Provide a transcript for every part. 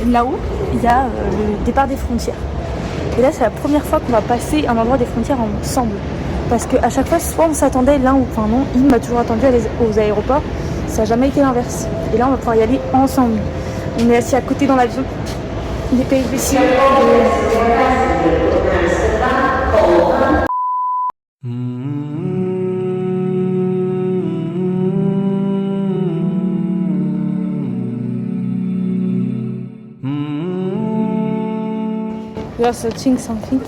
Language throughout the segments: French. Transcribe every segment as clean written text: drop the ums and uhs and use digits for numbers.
là-haut, il y a le départ des frontières. Et là, c'est la première fois qu'on va passer un endroit des frontières ensemble. Parce qu'à chaque fois, soit on s'attendait l'un ou enfin non, il m'a toujours attendu aux aéroports. Ça n'a jamais été l'inverse. Et là, on va pouvoir y aller ensemble. On est assis à côté dans l'avion. Les péripéties. We are searching something.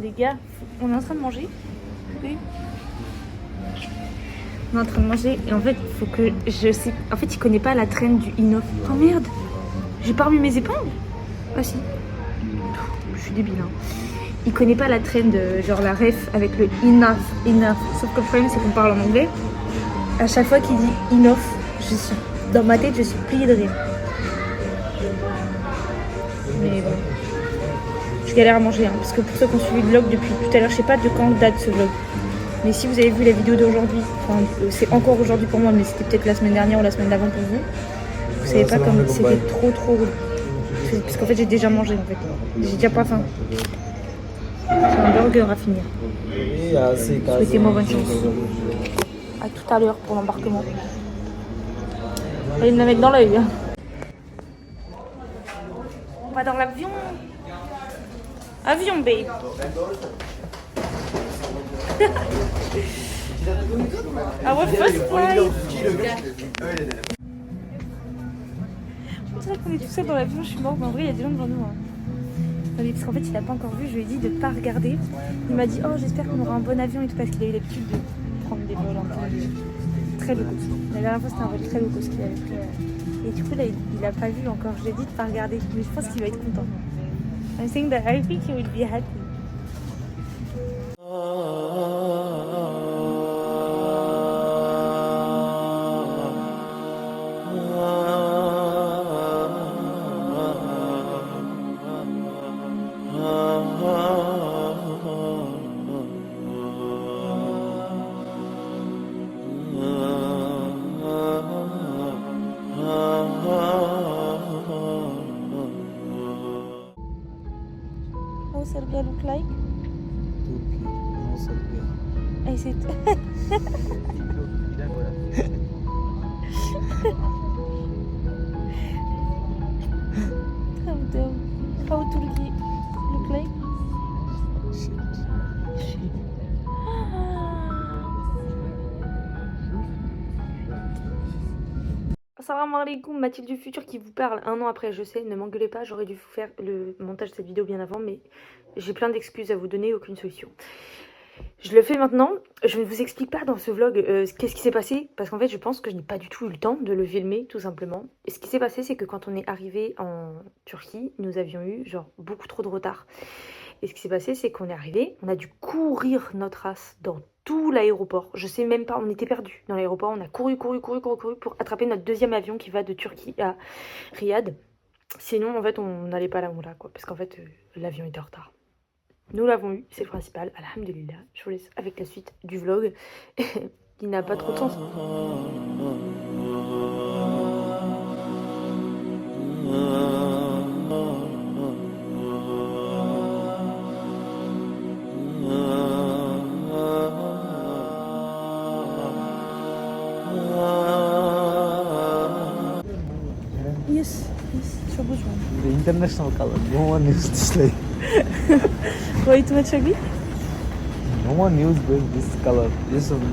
Les gars, on est en train de manger. Oui. On est en train de manger et en fait, il faut que je sais. En fait, il connaît pas la traîne du enough. Oh merde, j'ai pas remis mes épingles. Ah si. Je suis débile. Hein. Il connaît pas la traîne de genre la ref avec le enough. Sauf que le problème, c'est qu'on parle en anglais. À chaque fois qu'il dit enough, je suis dans ma tête, je suis pliée de rire. Mais bon. Je galère à manger, hein, parce que pour ceux qui ont suivi le vlog depuis tout à l'heure, je sais pas de quand date ce vlog. Mais si vous avez vu la vidéo d'aujourd'hui, enfin c'est encore aujourd'hui pour moi, mais c'était peut-être la semaine dernière ou la semaine d'avant pour vous. Vous savez pas comme c'était trop. Parce qu'en fait j'ai déjà mangé en fait. J'ai déjà pas faim. C'est un burger à finir. Souhaitez-moi bonne chance. À tout à l'heure pour l'embarquement. Allez me la mettre dans l'œil. On va dans l'avion. Avion, babe. Our first flight. On dirait qu'on est tout seul dans l'avion, je suis morte, mais en vrai il y a des gens devant nous. Hein. Oui, parce qu'en fait il a pas encore vu, je lui ai dit de pas regarder. Il m'a dit oh j'espère qu'on aura un bon avion et tout parce qu'il a eu l'habitude de prendre des vols un peu très low cost. La dernière fois c'était un vol très low cost qu'il avait pris. Et du coup là il a pas vu encore, je lui ai dit de pas regarder, mais je pense qu'il va être content. I think he will be happy. How Serbia look like? Turkey, no Serbia. I said. How dumb. How Turkey look like? Assalamu alaikum, Mathilde du futur qui vous parle un an après, je sais, ne m'engueulez pas, j'aurais dû vous faire le montage de cette vidéo bien avant, mais j'ai plein d'excuses à vous donner, aucune solution. Je le fais maintenant, je ne vous explique pas dans ce vlog qu'est-ce qui s'est passé, parce qu'en fait je pense que je n'ai pas du tout eu le temps de le filmer, tout simplement. Et ce qui s'est passé, c'est que quand on est arrivé en Turquie, nous avions eu genre beaucoup trop de retard. Et ce qui s'est passé, c'est qu'on est arrivé, on a dû courir notre race dans tout l'aéroport. Je sais même pas, on était perdus dans l'aéroport. On a couru pour attraper notre deuxième avion qui va de Turquie à Riyad. Sinon, en fait, on n'allait pas à la Moula, quoi. Parce qu'en fait, l'avion était en retard. Nous l'avons eu, c'est le principal. Alhamdulillah. Je vous laisse avec la suite du vlog. Il n'a pas trop de sens. Yes, çok uzun. The international color. No one used this like. Way too much ugly? No one used this color. Yes or no?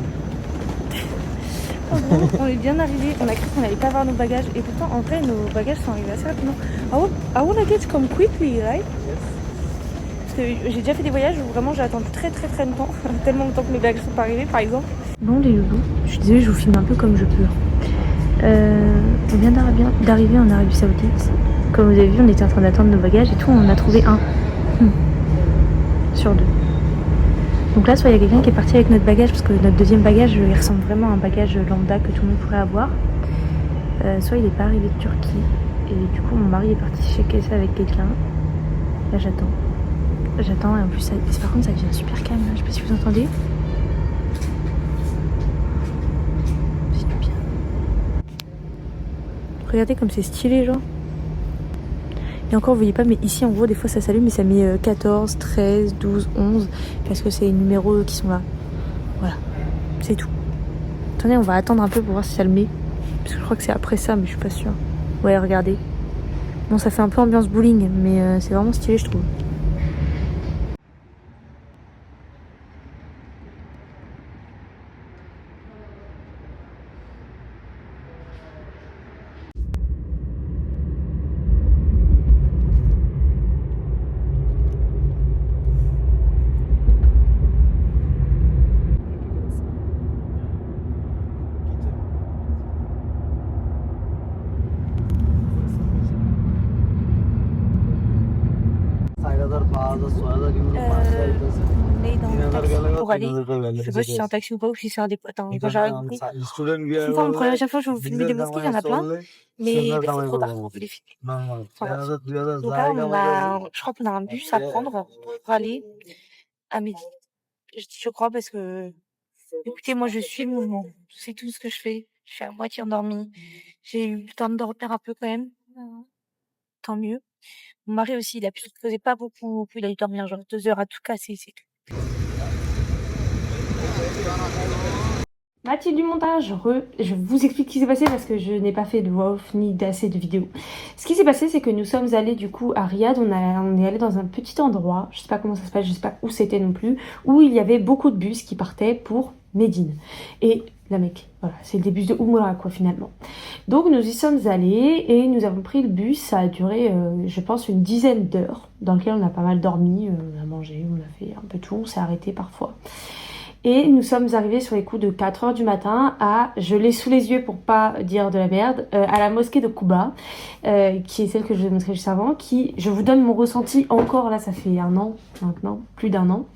On est bien arrivé, on a cru qu'on n'allait pas avoir nos bagages et pourtant en vrai nos bagages sont arrivés assez rapidement. I want luggage come quickly, right? Yes. Parce que j'ai déjà fait des voyages où vraiment j'ai attendu très longtemps, tellement longtemps que mes bagages sont pas arrivés par exemple. Bon les loulous, je suis désolée, je vous filme un peu comme je peux. On vient d'arriver en Arabie Saoudite. Comme vous avez vu, on était en train d'attendre nos bagages et tout, on en a trouvé un. Sur deux. Donc là, soit il y a quelqu'un qui est parti avec notre bagage, parce que notre deuxième bagage, il ressemble vraiment à un bagage lambda que tout le monde pourrait avoir. Soit il n'est pas arrivé de Turquie. Et du coup, mon mari est parti checker ça avec quelqu'un. Là, j'attends. Et en plus, par contre, ça devient super calme. Là. Je sais pas si vous entendez. Regardez comme c'est stylé, genre. Et encore, vous voyez pas, mais ici, en gros, des fois, ça s'allume, mais ça met 14, 13, 12, 11, parce que c'est les numéros qui sont là. Voilà, c'est tout. Attendez, on va attendre un peu pour voir si ça le met. Parce que je crois que c'est après ça, mais je suis pas sûre. Ouais, regardez. Bon, ça fait un peu ambiance bowling, mais c'est vraiment stylé, je trouve. On est dans le taxi pour aller. Je sais pas si c'est un taxi ou pas, ou si c'est un dépôt. Attends, quand j'arrive compris. C'est pas la première fois que je vous filme des mosquées, il y en a plein. Mais c'est trop tard pour les filmer. Enfin, bref. Donc là, je crois qu'on a un bus à prendre pour aller à Médine. Je dis je crois parce que, écoutez, moi je suis le mouvement. C'est tout ce que je fais. Je suis à moitié endormie. J'ai eu le temps de dormir un peu quand même. Tant mieux. Mon mari aussi, il a pu se poser pas beaucoup. Il a dû dormir genre 2 heures à tout casser, c'est tout. Mathilde du montage, je vous explique ce qui s'est passé parce que je n'ai pas fait de voix off ni d'assez de vidéos. Ce qui s'est passé, c'est que nous sommes allés du coup à Riyad, on est allé dans un petit endroit, je sais pas comment ça se passe, je sais pas où c'était non plus, où il y avait beaucoup de bus qui partaient pour Médine. Et la Mecque, voilà, c'est le bus de Oumra quoi finalement. Donc nous y sommes allés et nous avons pris le bus, ça a duré je pense une dizaine d'heures, dans lequel on a pas mal dormi, on a mangé, on a fait un peu tout, on s'est arrêté parfois. Et nous sommes arrivés sur les coups de 4 heures du matin à, je l'ai sous les yeux pour pas dire de la merde, à la mosquée de Kouba, qui est celle que je vous ai montrée juste avant, qui, je vous donne mon ressenti encore, là ça fait un an maintenant, plus d'un an.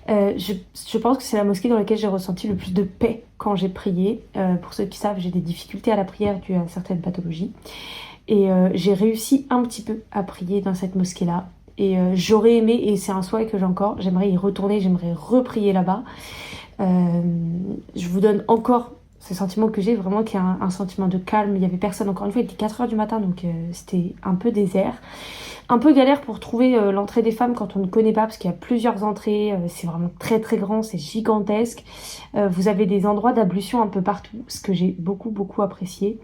Je pense que c'est la mosquée dans laquelle j'ai ressenti le plus de paix quand j'ai prié. Pour ceux qui savent, j'ai des difficultés à la prière dues à certaines pathologies. Et j'ai réussi un petit peu à prier dans cette mosquée-là. Et j'aurais aimé, et c'est un souhait que j'ai encore, j'aimerais y retourner, j'aimerais reprier là-bas. Je vous donne encore ce sentiment que j'ai, vraiment qui est un sentiment de calme. Il y avait personne, encore une fois, il était 4 heures du matin, donc c'était un peu désert. Un peu galère pour trouver l'entrée des femmes quand on ne connaît pas, parce qu'il y a plusieurs entrées, c'est vraiment très très grand, c'est gigantesque. Vous avez des endroits d'ablution un peu partout, ce que j'ai beaucoup apprécié.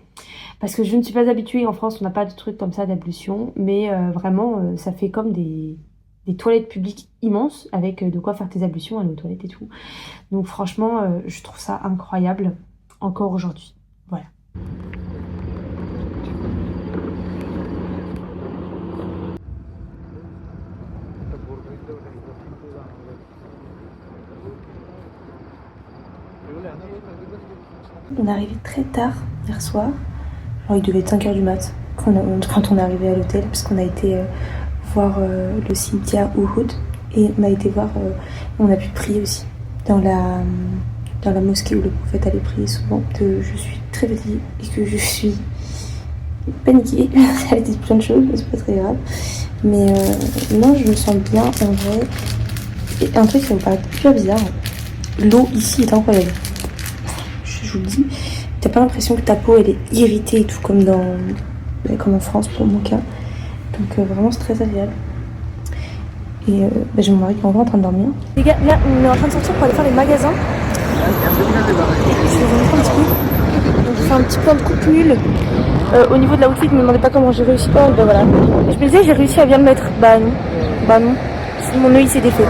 Parce que je ne suis pas habituée, en France on n'a pas de trucs comme ça d'ablution, mais vraiment ça fait comme des toilettes publiques immenses, avec de quoi faire tes ablutions, aller aux toilettes et tout. Donc franchement, je trouve ça incroyable, encore aujourd'hui. Voilà. On est arrivé très tard hier soir. Alors, il devait être 5 heures du mat quand on est arrivé à l'hôtel, parce qu'on a été voir le cimetière Uhud et on a été voir, on a pu prier aussi dans la mosquée où le prophète allait prier souvent. Je suis très fatiguée et que je suis paniquée. Ça a dit plein de choses, mais c'est pas très grave. Mais non, je me sens bien en vrai. Et un truc qui me paraît hyper bizarre, l'eau ici est incroyable. Je vous le dis, t'as pas l'impression que ta peau elle est irritée et tout comme en France pour mon cas. Donc vraiment c'est très agréable. Et j'ai mon mari qui est encore en train de dormir. Les gars, là on est en train de sortir pour aller faire les magasins. Je vais vous montrer un petit peu. Donc je fais un petit plan de coupe nul. Au niveau de la outfit, ne me demandez pas comment j'ai réussi. Oh ben voilà. Je me disais j'ai réussi à bien le mettre. Bah non. Bah non. Mon œil s'est défait.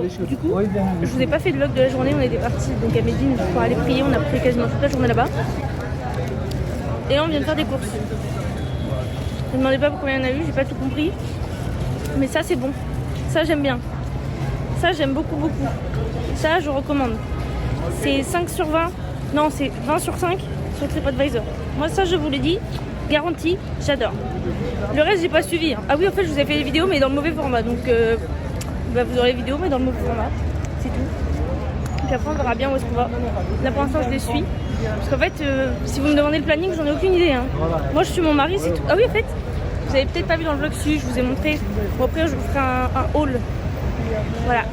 Du coup, je vous ai pas fait de vlog de la journée, on était partis donc à Médine pour aller prier, on a prié quasiment toute la journée là-bas. Et là on vient de faire des courses. Ne me demandez pas combien il y en a eu, j'ai pas tout compris. Mais ça c'est bon, ça j'aime bien. Ça j'aime beaucoup. Ça je recommande. C'est 5 sur 20, non c'est 20 sur 5 sur TripAdvisor. Moi ça je vous l'ai dit, garantie, j'adore. Le reste j'ai pas suivi. Ah oui en fait je vous ai fait les vidéos mais dans le mauvais format. Donc vous aurez les vidéos mais dans le mauvais format. C'est tout. Puis après on verra bien où est-ce qu'on va. Là pour l'instant je les suis. Parce qu'en fait si vous me demandez le planning j'en ai aucune idée. Hein. Moi je suis mon mari c'est tout. Ah oui en fait vous avez peut-être pas vu dans le vlog dessus, je vous ai montré. Bon après je vous ferai un haul. Voilà.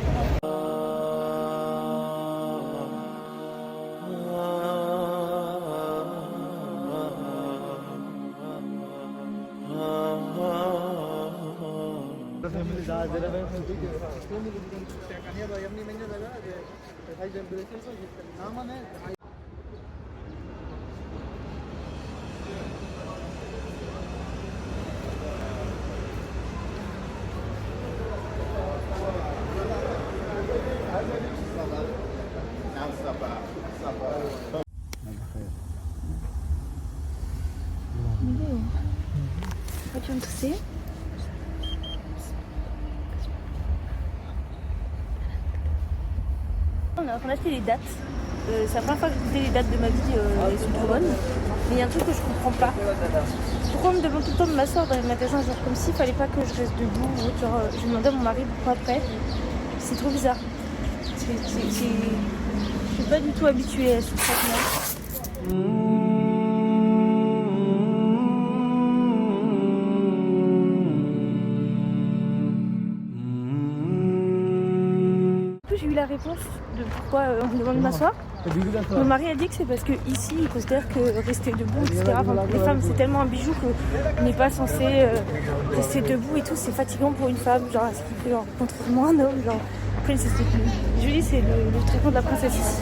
What do you want to see? On est en train d'acheter des dates. C'est la première fois que je goûtais les dates de ma vie, elles sont trop bonnes. Mais il y a un truc que je comprends pas. Pourquoi on me demande tout le temps de m'asseoir dans les magasins, genre comme s'il fallait pas que je reste debout ou autre. Genre, je demandais à mon mari pourquoi après. C'est trop bizarre. Je suis pas du tout habituée à ce traitement. J'ai eu la réponse de pourquoi on me demande de m'asseoir. Mon mari a dit que c'est parce que ici il considère que rester debout, etc. Enfin, pour les femmes c'est tellement un bijou qu'on n'est pas censé rester debout et tout, c'est fatigant pour une femme, genre ce qui fait genre contrairement à un homme, genre princesse technique. Je lui dis c'est le traitement de la princesse ici.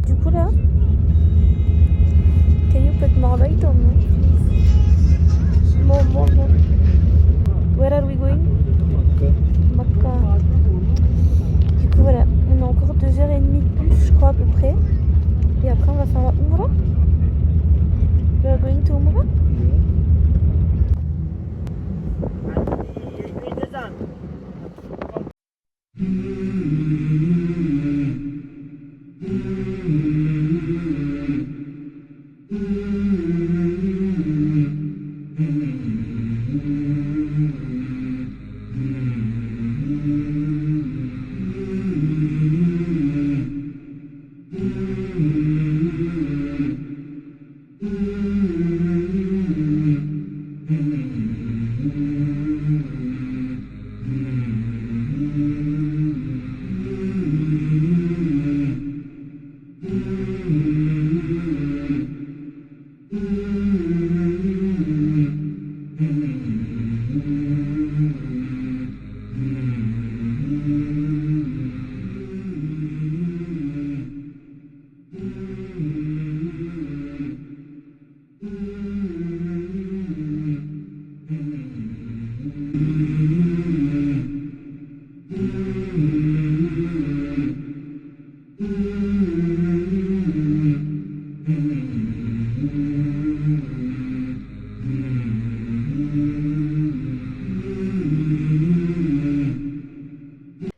Du coup là, can you put more light on me? More. Where are we going? Makkah. Du coup voilà, on a encore 2h30 de plus je crois à peu près. Et après on va faire la Umrah. We are going to Umrah?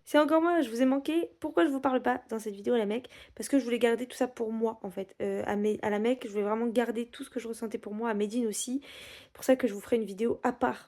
C'est encore moi, je vous ai manqué. Pourquoi je vous parle pas dans cette vidéo à la Mecque? Parce que je voulais garder tout ça pour moi en fait. À la Mecque, je voulais vraiment garder tout ce que je ressentais pour moi, à Médine aussi. C'est pour ça que je vous ferai une vidéo à part.